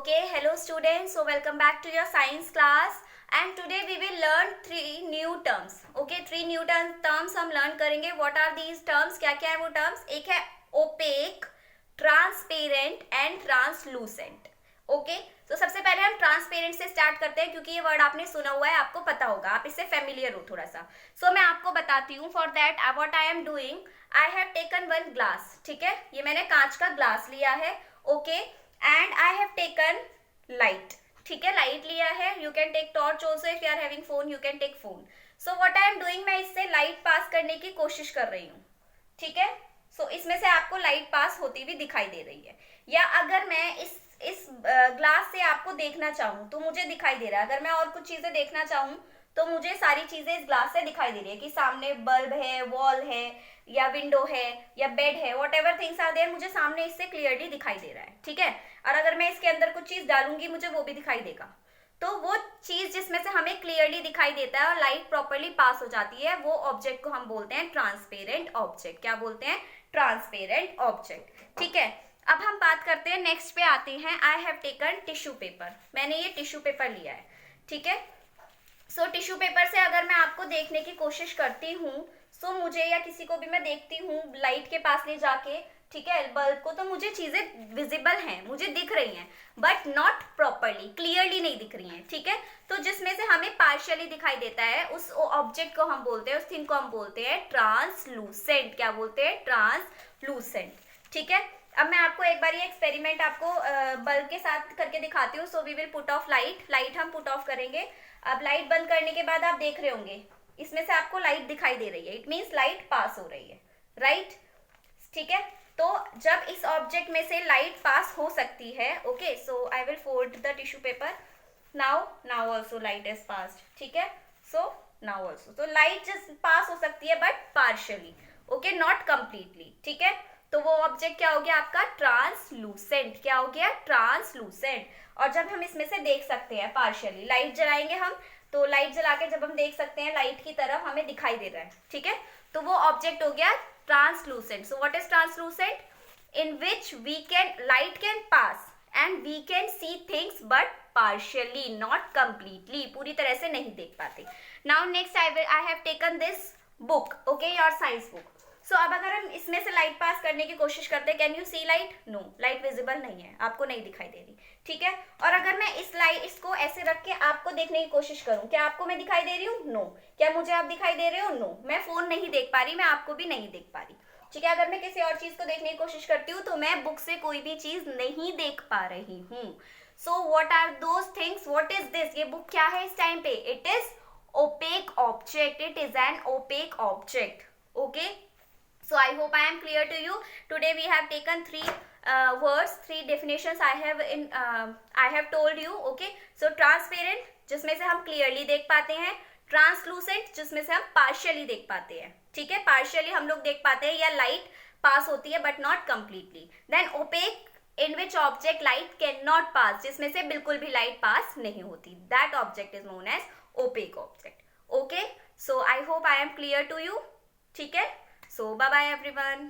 Okay, hello students. So welcome back to your science class. And today we will learn three new terms. Okay, three new terms हम learn करेंगे. What are these terms? क्या क्या है वो terms? एक है opaque, transparent and translucent. Okay तो सबसे पहले हम ट्रांसपेरेंट से स्टार्ट करते हैं क्योंकि ये वर्ड आपने सुना हुआ है, आपको पता होगा, आप इससे फेमिलियर हो थोड़ा सा. सो मैं आपको बताती हूँ. For that what I am doing, I have taken one glass. ठीक है, ये मैंने कांच का ग्लास लिया है. Okay, and I have taken light. ठीक है, लाइट लिया है. You can take torch also, if you are having phone you can take phone. So what I am doing, मैं इससे लाइट पास करने की कोशिश कर रही हूँ. ठीक है, सो इसमें से आपको लाइट पास होती हुई दिखाई दे रही है. या अगर मैं इस ग्लास से आपको देखना चाहूँ तो मुझे दिखाई दे रहा है. अगर मैं और कुछ चीजें देखना चाहूँ तो मुझे सारी चीजें इस ग्लास से दिखाई दे रही है कि सामने बल्ब है, वॉल है, या विंडो है, या बेड है, whatever things are there, मुझे सामने इससे क्लियरली दिखाई दे रहा है. ठीक है, और अगर मैं इसके अंदर कुछ चीज डालूंगी मुझे वो भी दिखाई देगा. तो वो चीज जिसमें से हमें क्लियरली दिखाई देता है और लाइट प्रॉपरली पास हो जाती है, वो ऑब्जेक्ट को हम बोलते हैं ट्रांसपेरेंट ऑब्जेक्ट. क्या बोलते हैं? Transparent object. ठीक है, अब हम बात करते हैं, नेक्स्ट पे आते हैं. आई हैव टेकन टिश्यू पेपर. मैंने ये टिश्यू पेपर लिया है. ठीक है, सो टिश्यू पेपर से अगर मैं आपको देखने की कोशिश करती हूँ, सो मुझे या किसी को भी मैं देखती हूँ लाइट के पास ले जाके, ठीक है, बल्ब को, तो मुझे चीजें विजिबल हैं, मुझे दिख रही हैं, बट नॉट प्रॉपरली, क्लियरली नहीं दिख रही हैं. ठीक है, तो जिसमें से हमें पार्शियली दिखाई देता है, उस ऑब्जेक्ट को हम बोलते हैं, उस थिंग को हम बोलते हैं ट्रांसलूसेंट. क्या बोलते हैं? ट्रांसलूसेंट. ठीक है, अब मैं आपको एक बार ये एक्सपेरिमेंट आपको बल्ब के साथ करके दिखाती हूँ. So we will put off light हम पुट ऑफ करेंगे. अब लाइट बंद करने के बाद आप देख रहे होंगे इसमें से आपको लाइट दिखाई दे रही है. इट मीन्स लाइट पास हो रही है, राइट? ठीक है, तो जब इस ऑब्जेक्ट में से लाइट पास हो सकती है, okay, so I will fold the tissue paper. Now also light is passed. ठीक है, सो नाउ ऑल्सो, तो लाइट जस्ट पास हो सकती है but partially, okay, not completely. ठीक है, तो वो ऑब्जेक्ट क्या हो गया आपका? ट्रांसलूसेंट. क्या हो गया? ट्रांसलूसेंट. और जब हम इसमें से देख सकते हैं पार्शियली, लाइट जलाएंगे हम, तो लाइट जला के जब हम देख सकते हैं लाइट की तरफ, हमें दिखाई दे रहा है. ठीक है, तो वो ऑब्जेक्ट हो गया translucent. So what is translucent? In which light can pass and we can see things but partially, not completely, पूरी तरह से नहीं देख पाते. Now next I have taken this book, okay, your science book. So अब अगर हम इसमें से लाइट पास करने की कोशिश करते हैं, can you see light? No, light visible नहीं है, आपको नहीं दिखाई दे रही. ठीक है, और अगर मैं इसको ऐसे रख के आपको देखने की कोशिश करूं, क्या आपको मैं दिखाई दे रही हूँ? नो. क्या मुझे आप दिखाई दे रहे हो? नो. मैं फोन नहीं देख पा रही, मैं आपको भी नहीं देख पा रही. ठीक है, अगर मैं किसी और चीज को देखने की कोशिश करती हूँ तो मैं बुक से कोई भी चीज नहीं देख पा रही हूँ. So what are those things? What is this? ये बुक क्या है इस टाइम पे? It is opaque object. It is an opaque object. Okay, so I hope I am clear to you. Today we have taken three words, three definitions I have told you. Okay, so transparent जिसमें से हम clearly देख पाते हैं, translucent जिसमें से हम partially देख पाते हैं. ठीक है, partially हम लोग देख पाते हैं या light pass होती है but not completely. Then opaque in which object light cannot pass, जिसमें से बिल्कुल भी light pass नहीं होती. That object is known as opaque object. Okay, so I hope I am clear to you. ठीक है, so bye bye everyone.